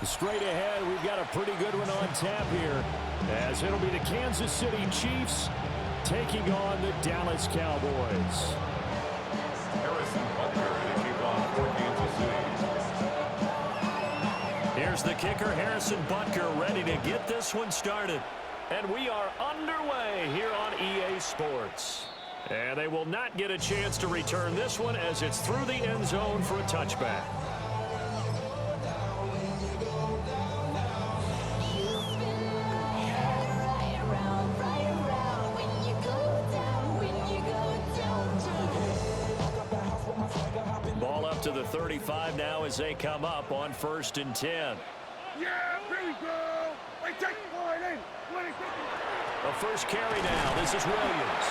Straight ahead, we've got a pretty good one on tap here, as it'll be the Kansas City Chiefs taking on the Dallas Cowboys. Harrison Butker to kick off for Kansas City. Here's the kicker, Harrison Butker, ready to get this one started. And we are underway here on EA Sports. And they will not get a chance to return this one as it's through the end zone for a touchback. Ball up to the 35 now as they come up on 1st and 10. Yeah, here we go. Wait, take it in. A first carry now. This is Williams.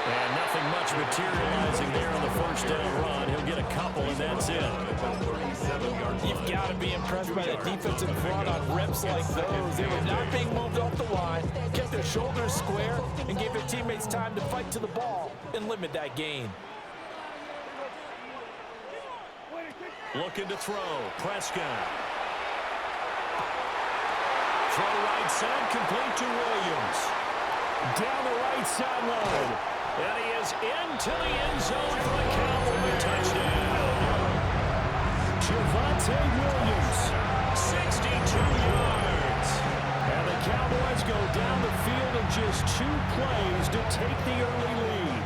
And nothing much materializing there on the first down run. He'll get a couple, and that's it. You've got to be impressed by the defensive front on reps like those. They were not being moved off the line, kept their shoulders square, and gave their teammates time to fight to the ball and limit that gain. Looking to throw. Prescott. Throw right side, complete to Williams. Down the right sideline. And he is into the end zone for a Cowboy touchdown. Javonte Williams, 62 yards. And the Cowboys go down the field in just 2 plays to take the early lead.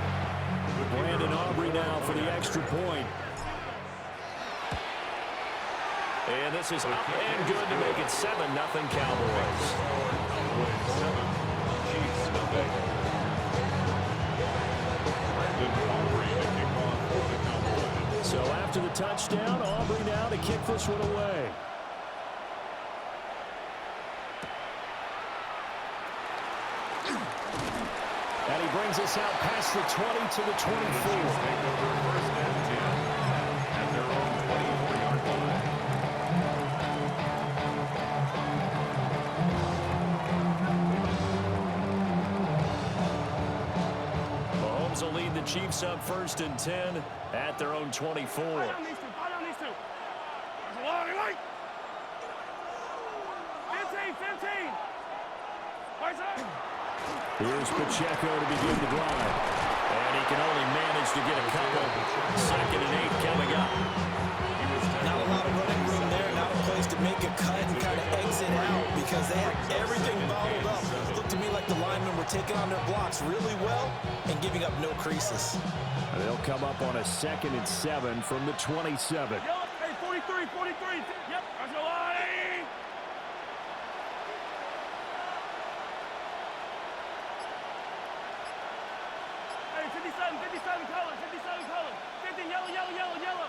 Brandon Aubrey now for the extra point. And this is up and good to make it 7-0 Cowboys. So after the touchdown, Aubrey now to kick this one away. And he brings us out past the 20 to the 24. Will lead the Chiefs up 1st and 10 at their own 24. Buy down these two. There's a lot of light. 15. Right side. Here's Pacheco to begin the drive. And he can only manage to get a couple. 2nd and 8 coming up. Not a lot of running room there, not a place to make a cut and kind of exit out because they had everything bottled up. It looked to me like the linemen were taking on their blocks really well and giving up no creases. They'll come up on a 2nd and 7 from the 27. Hey, 43. Yep, that's a line. Hey, 57 colors. 50, yellow.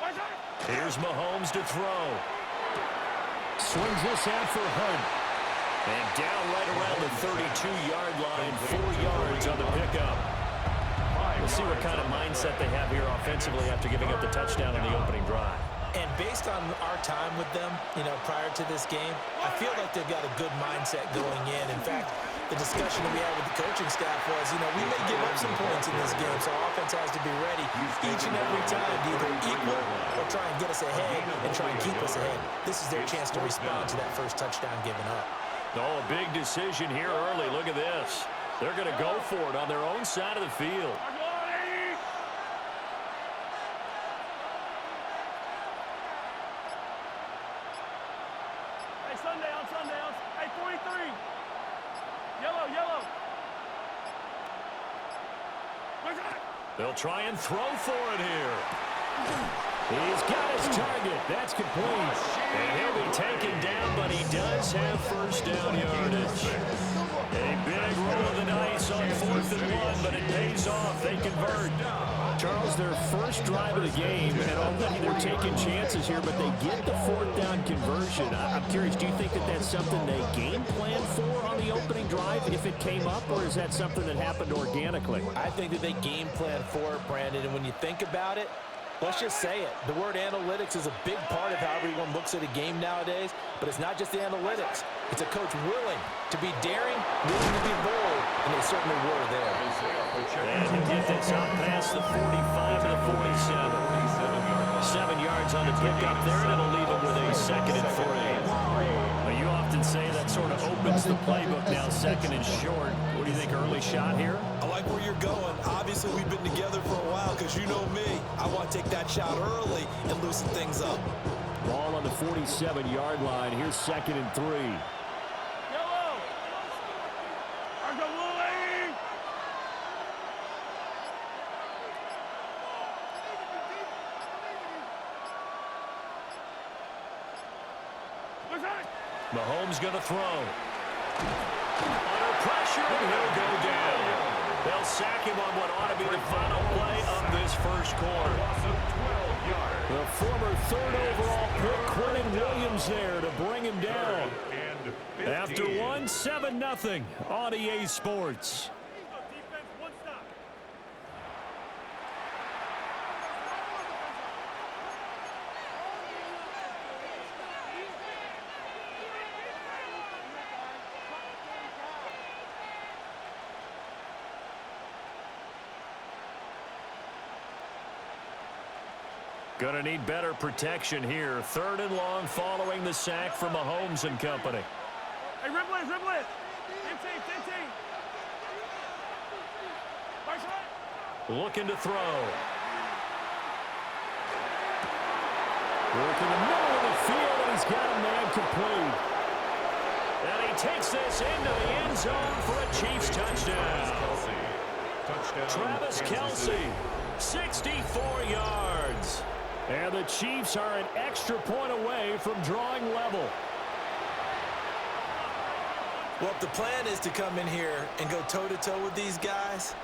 Right side. Here's Mahomes to throw. Swings this out for Hunt. And down right around the 32-yard line, 4 yards on the pickup. We'll see what kind of mindset they have here offensively after giving up the touchdown in the opening drive. And based on our time with them, prior to this game, I feel like they've got a good mindset going in. In fact, the discussion that we had with the coaching staff was, we may give up some points in this game, so our offense has to be ready each and every time to either equal or try and get us ahead and try and keep us ahead. This is their chance to respond to that first touchdown given up. Oh, a big decision here early. Look at this. They're going to go for it on their own side of the field. Hey, Sunday. Hey, 43. Yellow. They'll try and throw for it here. He's got his target. That's complete. And he'll be taken down, but he does have first down yardage. A big roll of the dice on 4th and 1, but it pays off. They convert. Charles, their first drive of the game, and already they're taking chances here, but they get the 4th down conversion. I'm curious, do you think that that's something they game plan for on the opening drive if it came up, or is that something that happened organically? I think that they game plan for it, Brandon, and when you think about it, let's just say it. The word analytics is a big part of how everyone looks at a game nowadays, but it's not just the analytics. It's a coach willing to be daring, willing to be bold, and they certainly were there. And he'll get this out past the 45 to the 47. 7 yards on the pickup there, and it'll leave him with a second and 3. You often say that sort of opens the playbook now, second and short. What do you think, early shot here? I like where you're going. Obviously, we've been together for a while because you know me. I want to take that shot early and loosen things up. Ball on the 47-yard line. Here's second and 3. Yellow. Our go Willie. What's that? Mahomes going to throw. Under pressure, and he'll go down. They'll sack him on what ought to be the final play of this first quarter. The former third overall pick, Quentin Williams, there to bring him down. After one, 7-0 on EA Sports. Defense, one stop. Gonna need better protection here. Third and long following the sack from Mahomes and company. Hey, rib blitz, rib blitz. 15. Right side. Looking to throw. Work in the middle of the field, and he's got a man complete. And he takes this into the end zone for a Chiefs touchdown. Travis Kelce, 64 yards. And the Chiefs are an extra point away from drawing level. Well, if the plan is to come in here and go toe-to-toe with these guys,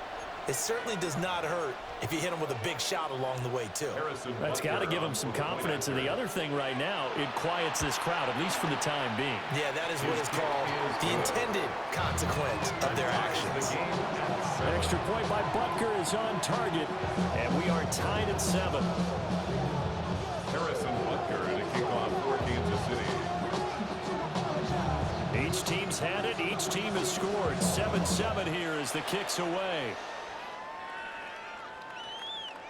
it certainly does not hurt if you hit them with a big shot along the way, too. That's got to give them some confidence. And the other thing right now, it quiets this crowd, at least for the time being. Yeah, that is what is called the intended consequence of their actions. Extra point by Butker is on target, and we are tied at 7. Harrison Butker to kick off for Kansas City. Each team's had it. Each team has scored. 7-7 here as the kick's away.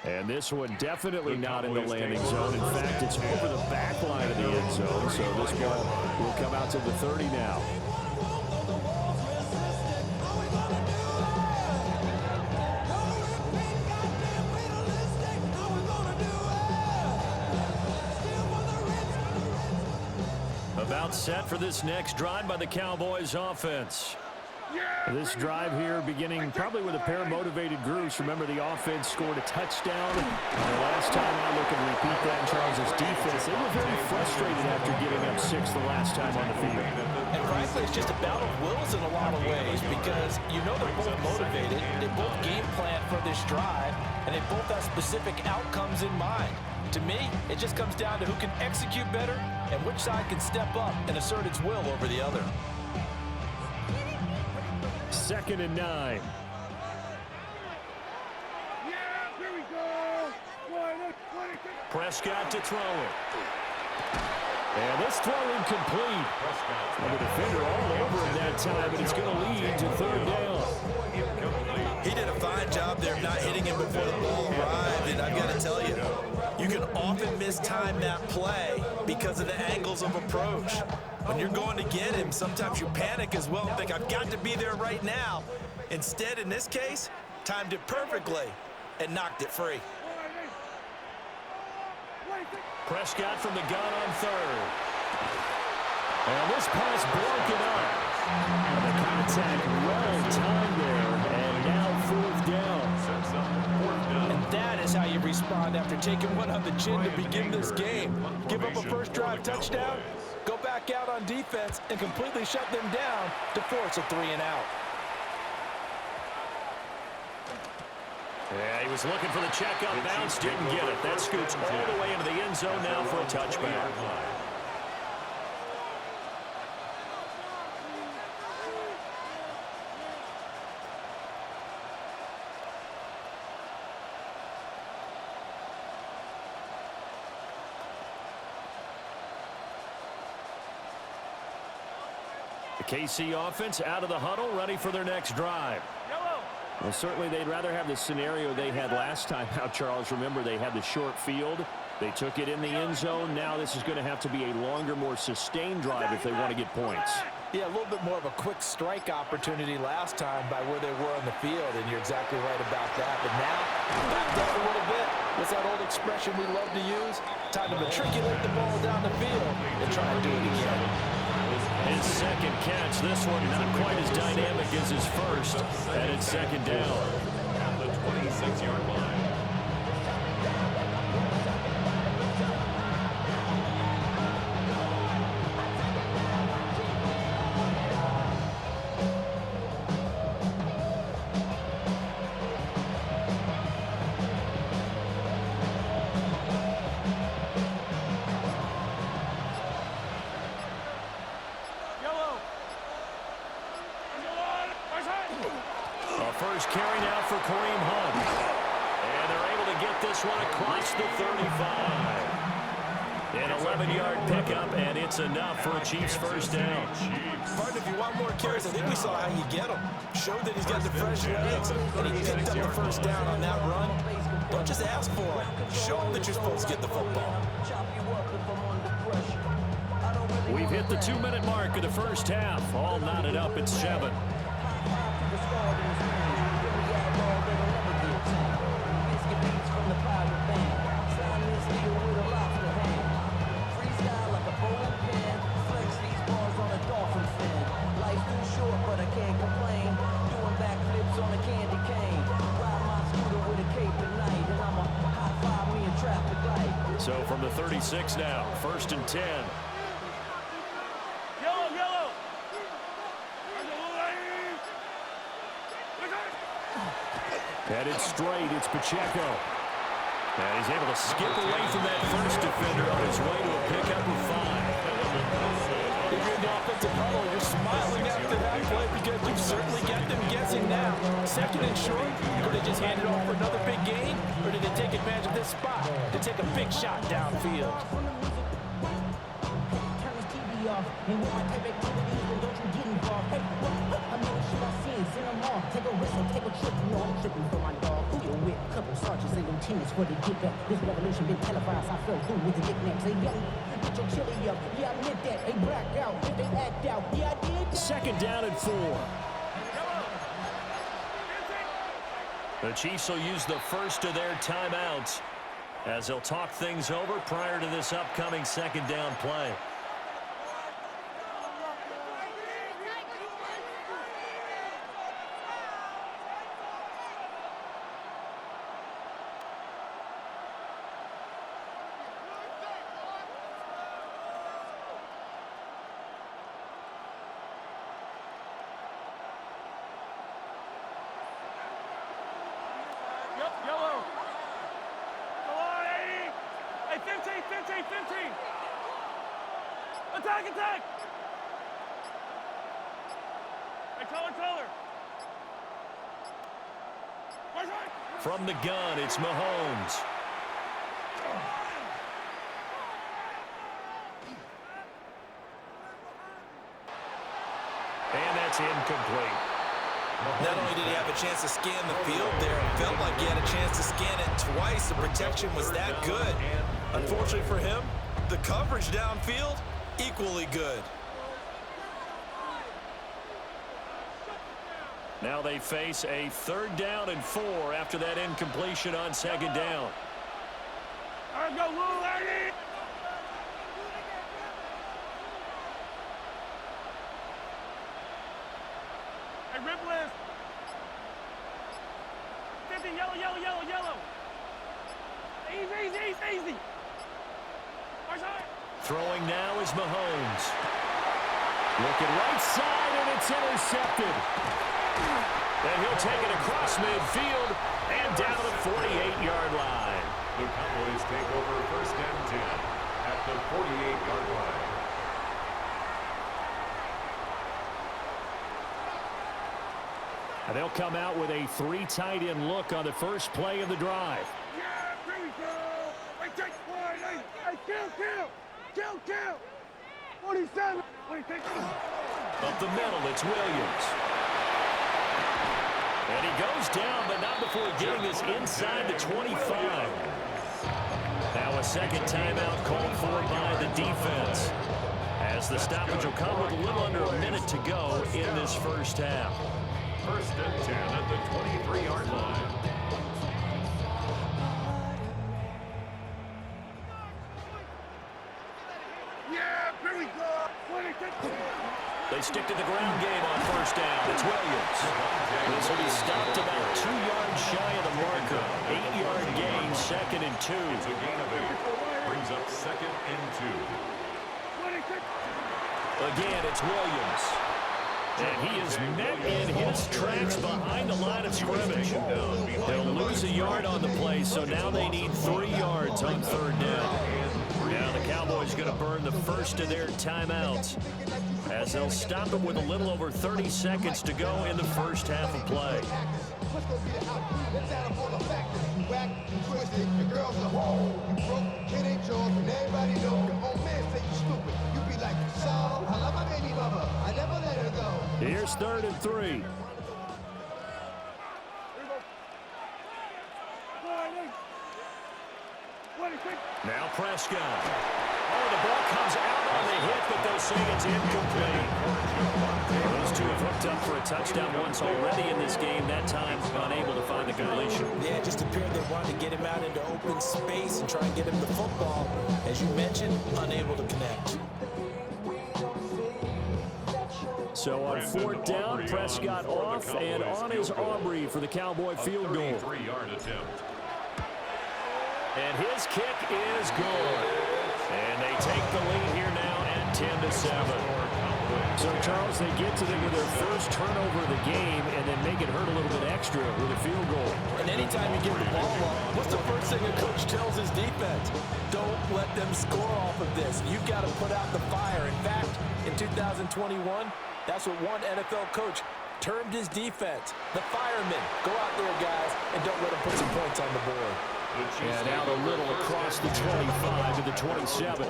And this one definitely not in the landing zone. In fact, it's over the back line of the end zone. So this ball will come out to the 30 now. About set for this next drive by the Cowboys offense. This drive here beginning probably with a pair of motivated groups. Remember, the offense scored a touchdown. The last time I look and repeat that in Charles' defense, they were very frustrated after giving up 6 the last time on the field. And frankly, it's just a battle of wills in a lot of ways because you know they're both motivated. They both game plan for this drive, and they both have specific outcomes in mind. To me, it just comes down to who can execute better and which side can step up and assert its will over the other. 2nd and 9. Yeah, here we go. 20. Prescott to throw it. And this throw incomplete. And the defender all over it that time, and it's going to lead to 3rd down. He did a fine job there of not hitting him before the ball arrived, and I've got to tell you, you can often mistime that play because of the angles of approach. When you're going to get him, sometimes you panic as well and think, I've got to be there right now. Instead, in this case, timed it perfectly and knocked it free. Prescott from the gun on 3rd. And this pass broken up. And the contact well timed there. And now 4th down. And that is how you respond after taking one on the chin to begin this game. Give up a first drive touchdown, go back out on defense, and completely shut them down to force a 3-and-out. Yeah, he was looking for the check-up bounce, didn't get it. That scoots all the way into the end zone now for a touchback. The KC offense out of the huddle, ready for their next drive. Well, certainly they'd rather have the scenario they had last time out, Charles. Remember, they had the short field. They took it in the end zone. Now this is going to have to be a longer, more sustained drive if they want to get points. Yeah, a little bit more of a quick strike opportunity last time by where they were on the field, and you're exactly right about that. But now, backed up a little bit. What's that old expression we love to use? Time to matriculate the ball down the field and try and do it again. His second catch, this one not quite as dynamic as his first, and it's second down. At the 26-yard line. First carry now for Kareem Hunt. And they're able to get this one across the 35. An 11-yard pickup, and it's enough for a Chiefs first down. Pardon, if you want more carries, I think we saw how you get them. Showed that he's got the fresh legs, and he picked up the first down on that run. Don't just ask for it. Show him that you're supposed to get the football. We've hit the 2-minute mark of the first half. All knotted up at 7. So from the 36 now, 1st and 10. Yellow. Headed straight, it's Pacheco. And he's able to skip away from that first defender on his way to a pickup of 5. If you're in the offensive huddle, you're smiling after that play because you've certainly got them guessing now. 2nd and short, could they just hand it off for another big gain? Or did they take advantage of this spot to take a big shot downfield? And with my type activities, then don't you get involved. Hey, I know shit I seen, send them off. Take a risk or take a trip, you know I'm tripping for my dog. Who you with? Couple sergeants and lieutenants for the get back. This revolution been televised, I fell through with the knickknacks. Hey, yo, get your chili up. Yeah, I admit that. They black out, they act out. Yeah, I did that. 2nd down and 4. The Chiefs will use the first of their timeouts as they'll talk things over prior to this upcoming 2nd down play. Yellow. Go on, 80. Hey, 15. Attack. Hey, taller. From the gun, it's Mahomes. And that's incomplete. Not only did he have a chance to scan the field there, it felt like he had a chance to scan it twice. The protection was that good. Unfortunately for him, the coverage downfield, equally good. Now they face a 3rd down and 4 after that incompletion on 2nd down. All right, go, Lou, lady. Hey, rip list. 50, yellow. Easy. Throwing now is Mahomes. Looking right side, and it's intercepted. And he'll take it across midfield and down the 48-yard line. The Cowboys take over 1st and 10 at the 48-yard line. And they'll come out with a 3 tight end look on the first play of the drive. Yeah, here we go. Hey, take one. Hey, kill. 47. Up the middle, it's Williams. And he goes down, but not before getting this inside the 25. Now a second timeout called for by the defense, as the stoppage will come with a little under a minute to go in this first half. First and 10 at the 23-yard line. Yeah, here we go. They stick to the ground game on first down. It's Williams. This will be stopped about 2 yards shy of the marker. 8-yard gain, 2nd and 2. It's a gain of 8. Brings up 2nd and 2. Again, it's Williams. And he is met in his tracks behind the line of scrimmage. They'll lose a yard on the play, so now they need 3 yards on third down. Now the Cowboys going to burn the first of their timeouts, as they'll stop it with a little over 30 seconds to go in the first half of play. Here's 3rd and 3. Now Prescott. Oh, the ball comes out on the hit, but they'll say it's incomplete. Those two have hooked up for a touchdown once already in this game, that time unable to find the completion. Yeah, it just appeared they wanted to get him out into open space and try and get him the football. As you mentioned, unable to connect. So on 4th down, Prescott off, and on is Aubrey for the Cowboy field goal. 33-yard attempt. And his kick is good. And they take the lead here now at 10-7. So, Charles, they get to them with their first turnover of the game and then make it hurt a little bit extra with a field goal. And anytime you give the ball up, what's the first thing a coach tells his defense? Don't let them score off of this. You've got to put out the fire. In fact, in 2021, that's what one NFL coach termed his defense, the firemen. Go out there, guys, and don't let them put some points on the board. And out a little across the 25 to the 27.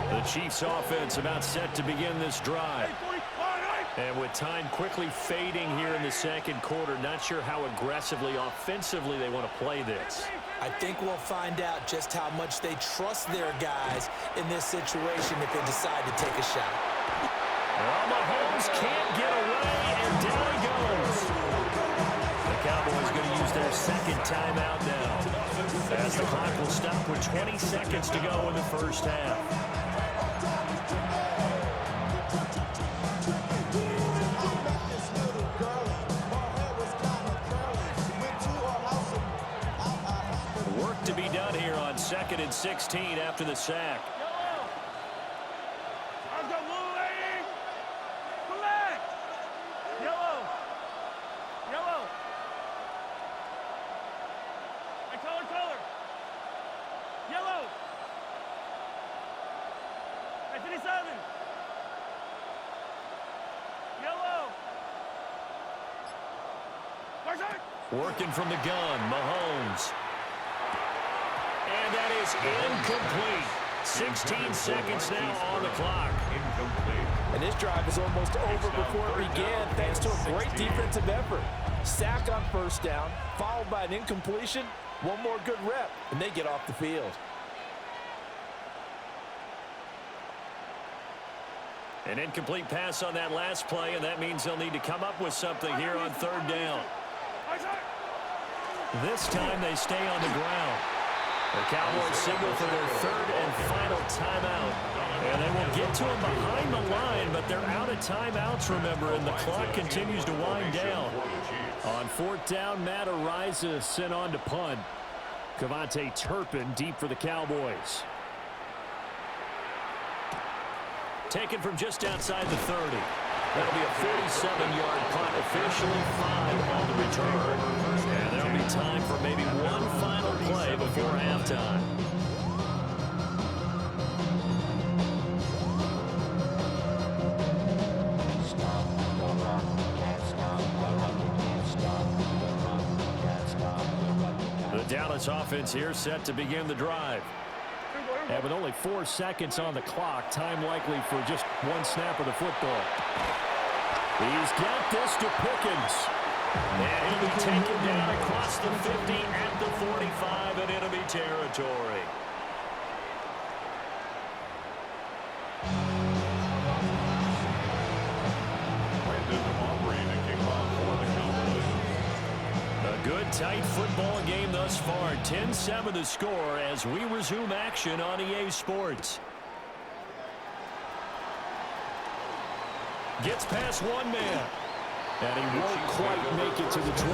The Chiefs offense about set to begin this drive. And with time quickly fading here in the second quarter, not sure how aggressively, offensively they want to play this. I think we'll find out just how much they trust their guys in this situation if they decide to take a shot. Well, Mahomes can't get away, and down he goes. The Cowboys going to use their second timeout now, as the clock will stop with 20 seconds to go in the first half. To be done here on 2nd and 16 after the sack. I've got blue lady. Black. Yellow. Yellow. I color. Yellow. I 57. Yellow. Working from the gun, Mahomes. And that is incomplete. 16 seconds now on the clock. Incomplete. And this drive is almost over before it began, thanks to a great defensive effort. Sack on first down, followed by an incompletion. One more good rep, and they get off the field. An incomplete pass on that last play, and that means they'll need to come up with something here on third down. This time they stay on the ground. The Cowboys signal for their third and final timeout. And they will get to him behind the line, but they're out of timeouts, remember, and the clock continues to wind down. On 4th down, Matt Ariza sent on to punt. Cavante Turpin deep for the Cowboys. Taken from just outside the 30. That'll be a 47-yard punt, officially 5 on the return. And there'll be time for maybe one final play before halftime. The Dallas offense here set to begin the drive. And with only 4 seconds on the clock, time likely for just one snap of the football. He's got this to Pickens. And he'll be taken down across the 50 at the 45 in enemy territory. A good, tight football game thus far. 10-7 the score as we resume action on EA Sports. Gets past one man. And he won't quite make it to the 25.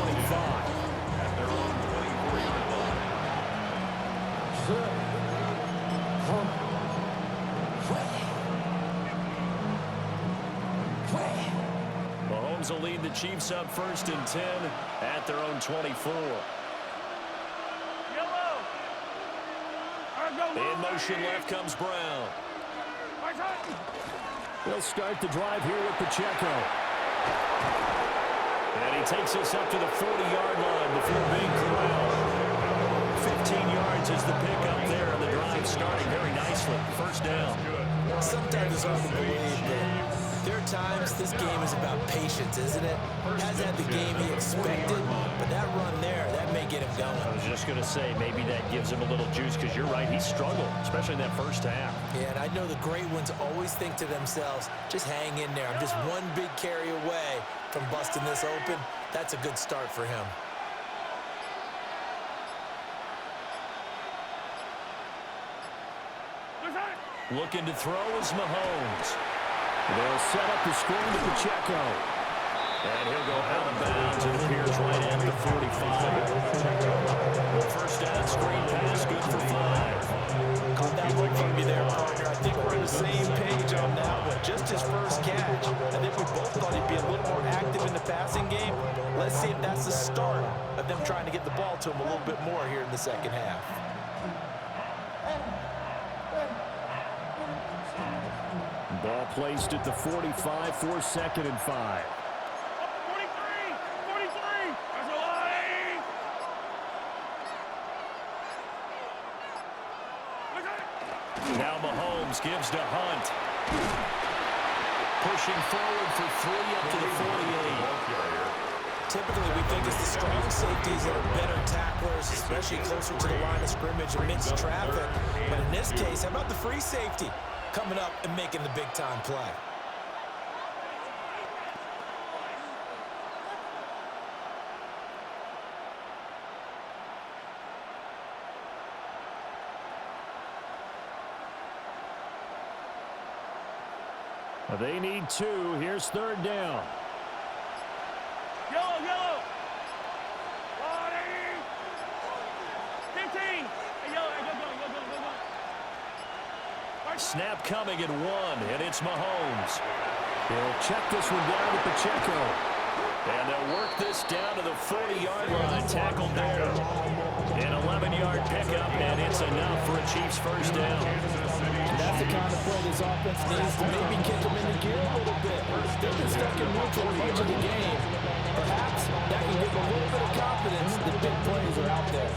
Mahomes will lead the Chiefs up 1st and 10 at their own 24. In motion left comes Brown. They'll start the drive here with Pacheco. And he takes us up to the 40-yard line before being corralled. 15 yards is the pickup there, and the drive starting very nicely. 1st down. Sometimes it's hard to believe, but there are times this game is about patience, isn't it? Hasn't had the game he expected, but that run there, that may get him going. I was just going to say, maybe that gives him a little juice, because you're right, he struggled, especially in that 1st half. Yeah, and I know the great ones always think to themselves, just hang in there. I'm just one big carry away from busting this open. That's a good start for him. Looking to throw is Mahomes. They'll set up the screen to Pacheco. And he'll go out of bounds. It appears right at the 45. 1st down, screen pass, good for 5. Caught that look from me there, partner. I think we're on the same page on that one. Just his 1st catch. I think we both thought he'd be a little more active in the passing game. Let's see if that's the start of them trying to get the ball to him a little bit more here in the 2nd half. Ball placed at the 45 for 2nd and 5. 43! 43! That's a line! Now Mahomes gives to Hunt. Pushing forward for 3 up to the 48. Typically, we think it's the strong safeties that are better tacklers, especially closer to the line of scrimmage amidst traffic. But in this case, how about the free safety coming up and making the big-time play? They need 2. Here's 3rd down. Yellow, yellow! 15! Hey, yellow, go. Snap coming at 1, and it's Mahomes. He'll check this one down to Pacheco. And they'll work this down to the 40-yard line. Tackled there. An 11-yard pickup, and it's enough for a Chiefs 1st down. And that's the kind of play this offense needs to maybe kick them into gear a little bit. They've been stuck in neutral much of the game. Perhaps that can give them a little bit of confidence that big plays are out there.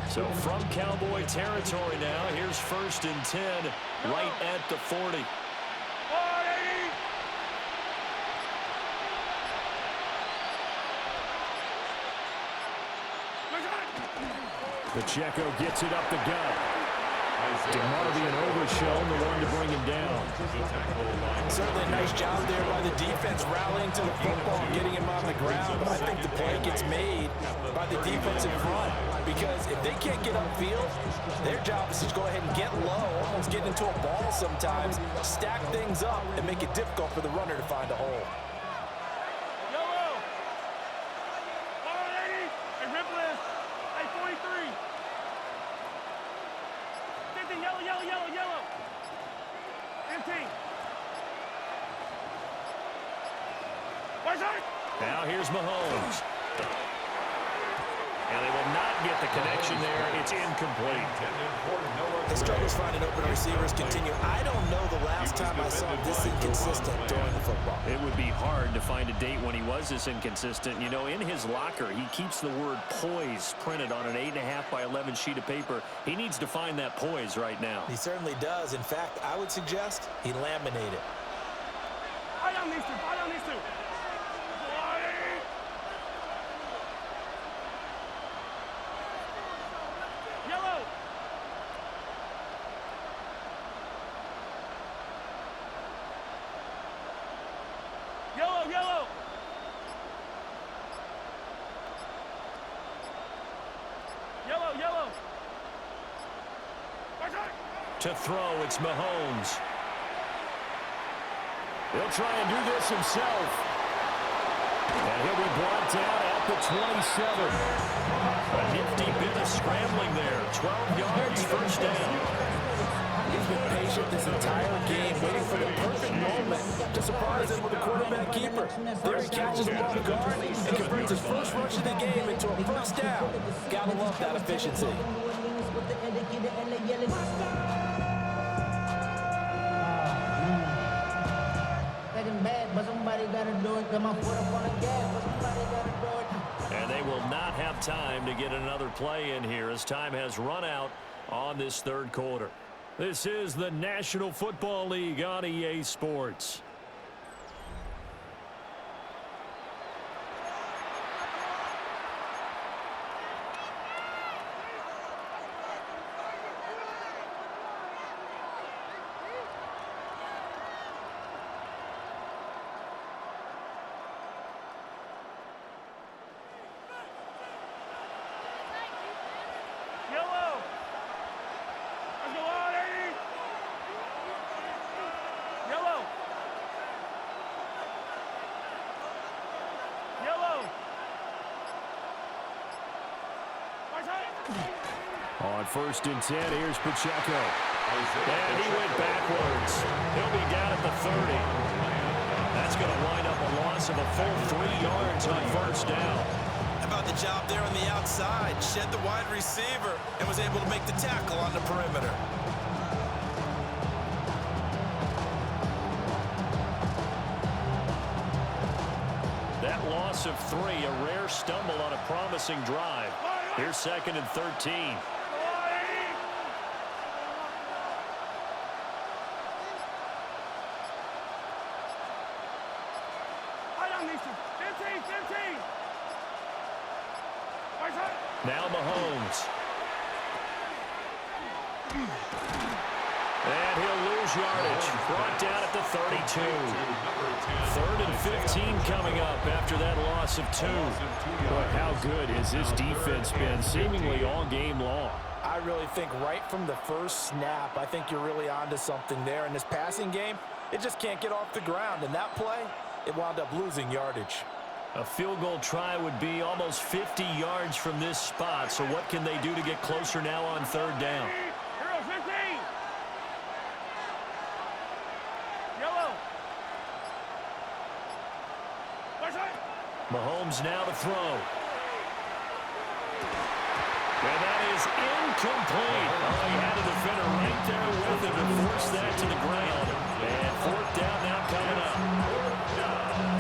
So from Cowboy territory now, here's 1st and 10 right at the 40. Pacheco gets it up the gut. DeMarvion overshown, the one to bring him down. Certainly a nice job there by the defense rallying to the football and getting him on the ground. But I think the play gets made by the defensive front because if they can't get upfield, their job is to go ahead and get low, almost get into a ball sometimes, stack things up, and make it difficult for the runner to find a hole. Yellow! 180! Hey, Ripley! Hey, 43! 50, yellow! 15! Now here's Mahomes. And they will not get the connection there. It's incomplete. The struggles finding open receivers continue. I don't know the last time I saw this inconsistent during the football. It would be hard to find a date when he was this inconsistent. You know, in his locker, he keeps the word poise printed on an 8.5 by 11 sheet of paper. He needs to find that poise right now. He certainly does. In fact, I would suggest he laminate it. I don't need to. I don't need to. Yellow. Yellow, yellow. Yellow, yellow. To throw, it's Mahomes. He'll try and do this himself. And he'll be brought down at the 27. A nifty bit of scrambling there. 12 yards, first down. He's been patient this entire game, waiting for the perfect moment to surprise him with a quarterback keeper. There he catches him off guard and converts his first rush of the game into a first down. Gotta love that efficiency. And they will not have time to get another play in here as time has run out on this third quarter. This is the National Football League on EA Sports. Yellow. Let's go on, Eddie. Yellow. Yellow. On 1st and 10, here's Pacheco. And he went backwards. He'll be down at the 30. That's going to wind up a loss of a full 3 yards on first down. How about the job there on the outside? Shed the wide receiver and was able to make the tackle on the perimeter. That loss of 3, a rare stumble on a promising drive. Here's 2nd and 13. Now Mahomes. And he'll lose yardage. Brought down at the 32. 3rd and 15 coming up after that loss of 2. Boy, how good has this defense been seemingly all game long? I really think right from the first snap, I think you're really onto something there. In this passing game, it just can't get off the ground. And that play, it wound up losing yardage. A field goal try would be almost 50 yards from this spot. So what can they do to get closer now on 3rd down? Mahomes now to throw. And that is incomplete. Oh, he had a defender right there with him to force that to the ground. And 4th down now coming up.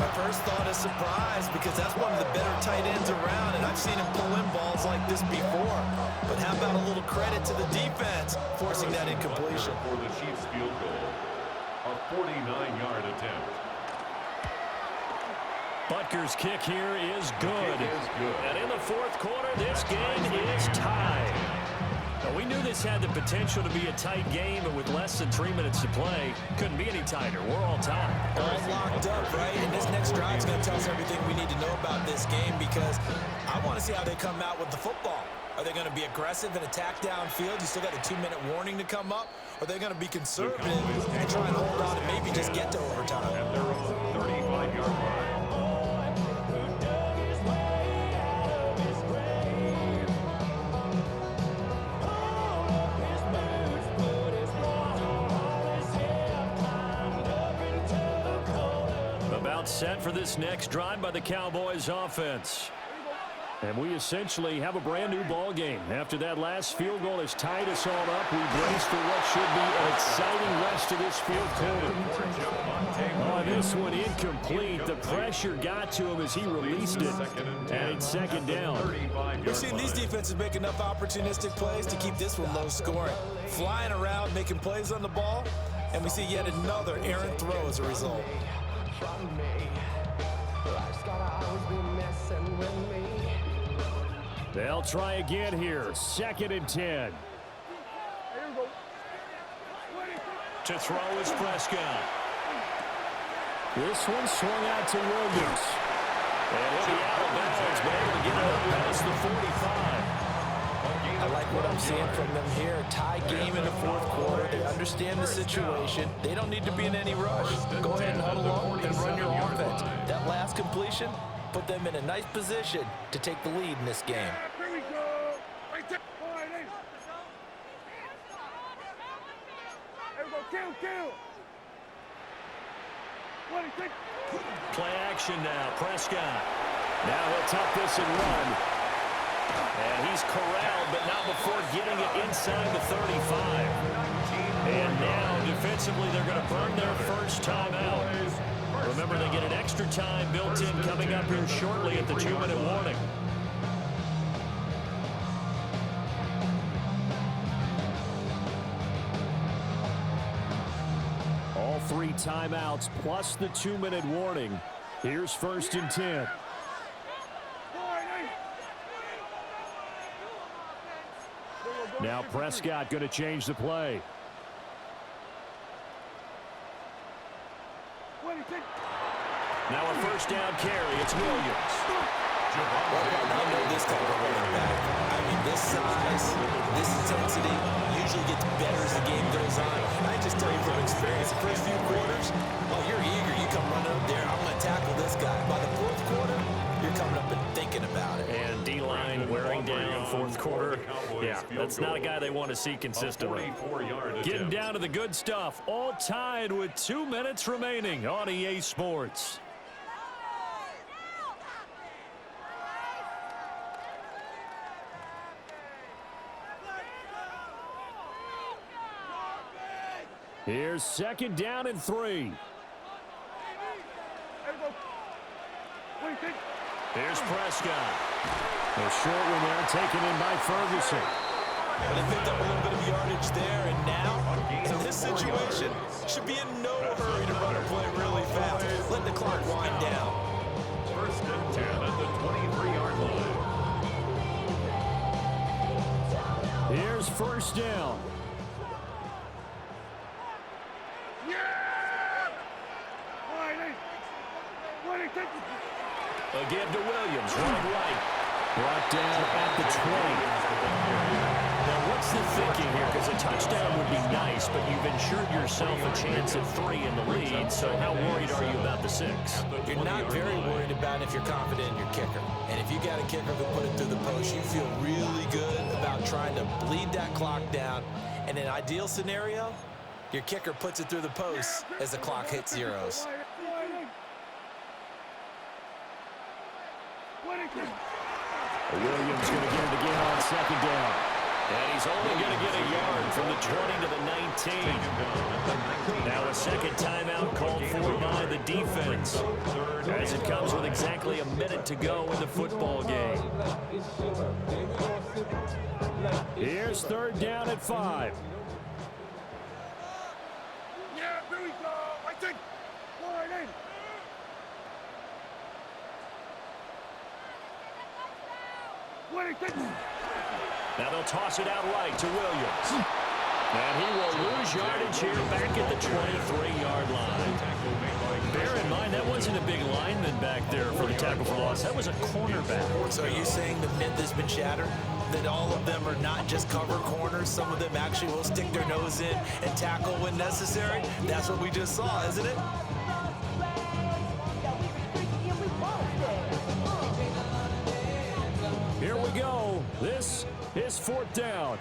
My first thought is surprise because that's one of the better tight ends around, and I've seen him pull in balls like this before. But how about a little credit to the defense forcing that incompletion? For the Chiefs field goal, a 49-yard attempt. Butker's kick here is good. And in the 4th quarter, this game is tied. Now, we knew this had the potential to be a tight game, but with less than 3 minutes to play, couldn't be any tighter. We're all tied. All locked up, right? And this next drive is going to tell us everything we need to know about this game because I want to see how they come out with the football. Are they going to be aggressive and attack downfield? You still got a 2-minute warning to come up? Or are they going to be conservative and try and hold on and maybe just get to overtime? At their own 35-yard line. About set for this next drive by the Cowboys offense. And we essentially have a brand-new ball game. After that last field goal has tied us all up, we brace for what should be an exciting rest of this fourth quarter. Oh, this one incomplete. The pressure got to him as he released it. And it's second down. We've seen these defenses make enough opportunistic plays to keep this one low scoring. Flying around, making plays on the ball, and we see yet another errant throw as a result. They'll try again here. Second and 10. To throw is Prescott. This one swung out to Williams. And he'll be out of bounds, but able to get it up past the 45. I like what I'm seeing from them here. Tie game in the fourth quarter. They understand the situation. They don't need to be in any rush. Go ahead and huddle up and run your offense. That last completion put them in a nice position to take the lead in this game. Here we go. Right there. All right, hey. There we go. Kill. 26. Play action now. Prescott. Now he'll tuck this and run. And he's corralled, but not before getting it inside the 35. And now, defensively, they're going to burn their first timeout. Remember, they get an extra time built in coming up here shortly at the 2-minute warning. All 3 timeouts plus the 2-minute warning. Here's first and 10. Now Prescott going to change the play. Now a first down carry. It's Williams. I know this type of running back. I mean, this size, this intensity usually gets better as the game goes on. I just tell you from experience, the first few quarters, oh, you're eager. You come running up there. I'm going to tackle this guy. By the fourth quarter, you're coming up and thinking about it. And D-line wearing down fourth quarter. Yeah, that's not a guy they want to see consistently. Getting down to the good stuff. All tied with 2 minutes remaining on EA Sports. Here's second down and 3. Here's Prescott. A short one there taken in by Ferguson. Well, they picked up a little bit of yardage there, and now, in this situation, should be in no hurry to run a play really fast. Let the clock wind down. First and 10 at the 23-yard line. Here's first down. Again to Williams, running right. Brought down at the 20. Now, what's the thinking here? Because a touchdown would be nice, but you've ensured yourself a chance at 3 in the lead, so how worried are you about the 6? You're not very worried about if you're confident in your kicker. And if you got a kicker who put it through the post, you feel really good about trying to bleed that clock down. In an ideal scenario, your kicker puts it through the post as the clock hits zeros. Williams going to get it again on second down. And he's only going to get a yard from the 20 to the 19. Now a second timeout called for by the defense, as it comes with exactly a minute to go in the football game. Here's third down at 5. Yeah, here we go. I think. Now they'll toss it out right to Williams. And he will lose yardage here back at the 23-yard line. Bear in mind, that wasn't a big lineman back there for the tackle for loss. That was a cornerback. So are you saying the myth has been shattered? That all of them are not just cover corners? Some of them actually will stick their nose in and tackle when necessary? That's what we just saw, isn't it? Here we go. This is fourth down.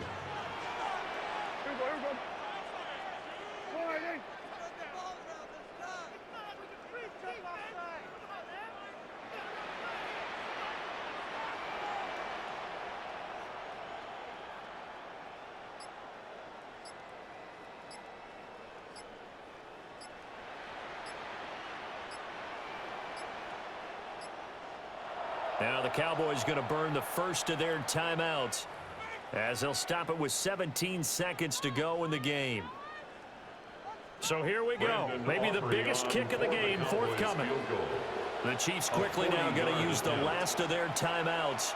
Now the Cowboys going to burn the first of their timeouts as they'll stop it with 17 seconds to go in the game. So here we go. Maybe the biggest kick of the game forthcoming. The Chiefs quickly now going to use the last of their timeouts.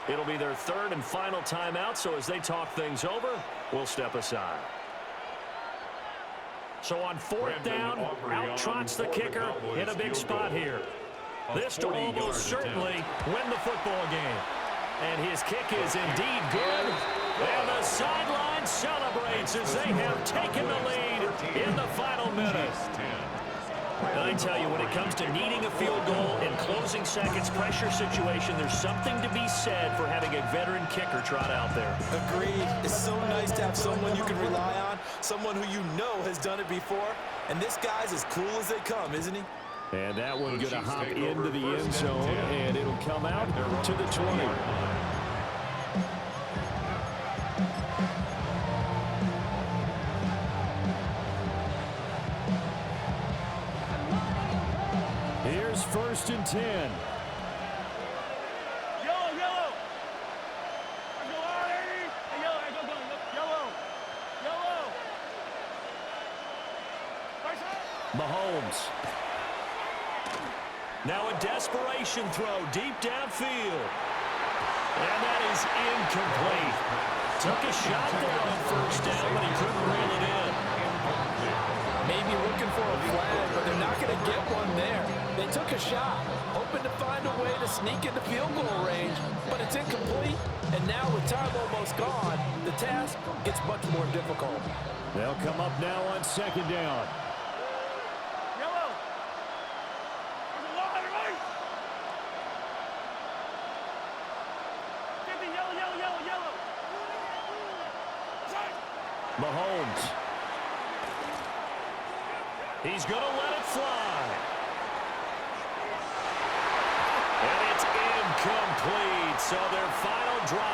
It'll be their third and final timeout, so as they talk things over, we'll step aside. So on fourth down, out trots the kicker in a big spot here. This to almost certainly win the football game. And his kick is indeed good. And the sideline celebrates as they have taken the lead in the final minute. And I tell you, when it comes to needing a field goal in closing seconds pressure situation, there's something to be said for having a veteran kicker trot out there. Agreed. It's so nice to have someone you can rely on, someone who you know has done it before. And this guy's as cool as they come, isn't he? And that one going to hop into the end zone, and it'll come out to the 20. Here's 1st and 10. Yellow, yellow. I go on, Eddie. Hey, yellow, I go, yellow. Yellow. Nice hit. Mahomes. Now a desperation throw deep downfield. And that is incomplete. Took a shot there on 1st down, but he couldn't reel it in. Maybe looking for a flag, but they're not going to get one there. They took a shot, hoping to find a way to sneak into field goal range, but it's incomplete. And now with time almost gone, the task gets much more difficult. They'll come up now on 2nd down. Yellow. There's a line, right? 50, yellow, yellow, yellow, yellow. Side. Mahomes. He's going to let it fly. And it's incomplete. So their final drive.